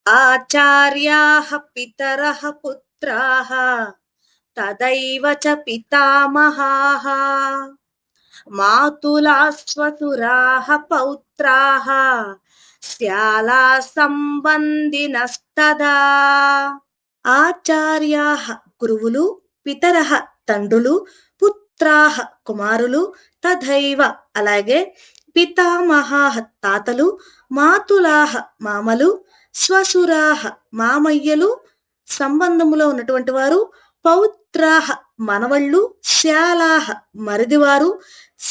ఆచార్యాః పితరః పుత్రాః తదైవ చ పితామహాః మాతులాః స్వసురాః పౌత్రాః శ్యాలా సంబంధినస్తదా. ఆచార్యాః గురువులు, పితరః తండ్రులు, పుత్రాః కుమారులు, తథైవ అలాగే, పితామహాః తాతలు, మాతులాః మామలు, స్వసురాః మామయ్యలు సంబంధములో ఉన్నటువంటి వారు, పౌత్రాః మనవళ్ళు, శ్యాలాః మరిదివారు,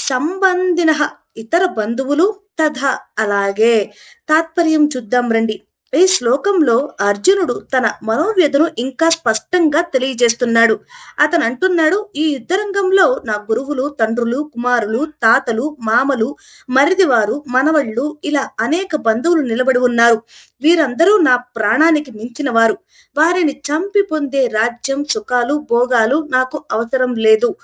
సంబంధినః ఇతర బంధువులు, తథా అలాగే. తాత్పర్యం చూద్దాం రండి. ఈ శ్లోకంలో అర్జునుడు తన మనోవ్యధను ఇంకా స్పష్టంగా తెలియజేస్తున్నాడు. అతను అంటున్నాడు, ఈ యుద్ధరంగంలో నా గురువులు, తండ్రులు, కుమారులు, తాతలు, మామలు, మరిదివారు, మనవళ్ళు ఇలా అనేక బంధువులు నిలబడి ఉన్నారు. వీరందరూ నా ప్రాణానికి మించిన వారు. వారిని చంపి పొందే రాజ్యం, సుఖాలు, భోగాలు నాకు అవసరం లేదు.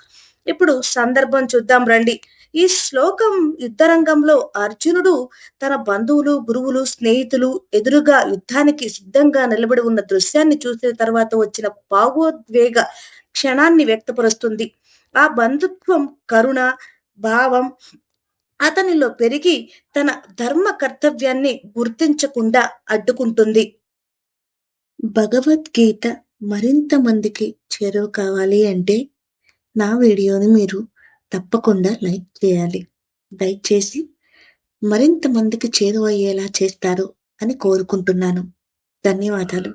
ఇప్పుడు సందర్భం చూద్దాం రండి. ఈ శ్లోకం యుద్ధరంగంలో అర్జునుడు తన బంధువులు, గురువులు, స్నేహితులు ఎదురుగా యుద్ధానికి సిద్ధంగా నిలబడి ఉన్న దృశ్యాన్ని చూసిన తర్వాత వచ్చిన భావోద్వేగ క్షణాన్ని వ్యక్తపరుస్తుంది. ఆ బంధుత్వం, కరుణ భావం అతనిలో పెరిగి తన ధర్మ కర్తవ్యాన్ని గుర్తించకుండా అడ్డుకుంటుంది. భగవద్గీత మరింత మందికి చేరువ కావాలి అంటే నా వీడియోని మీరు తప్పకుండా లైక్ చేయాలి. లైక్ చేసి మరింత మందికి చేరువయ్యేలా చేస్తారు అని కోరుకుంటున్నాను. ధన్యవాదాలు.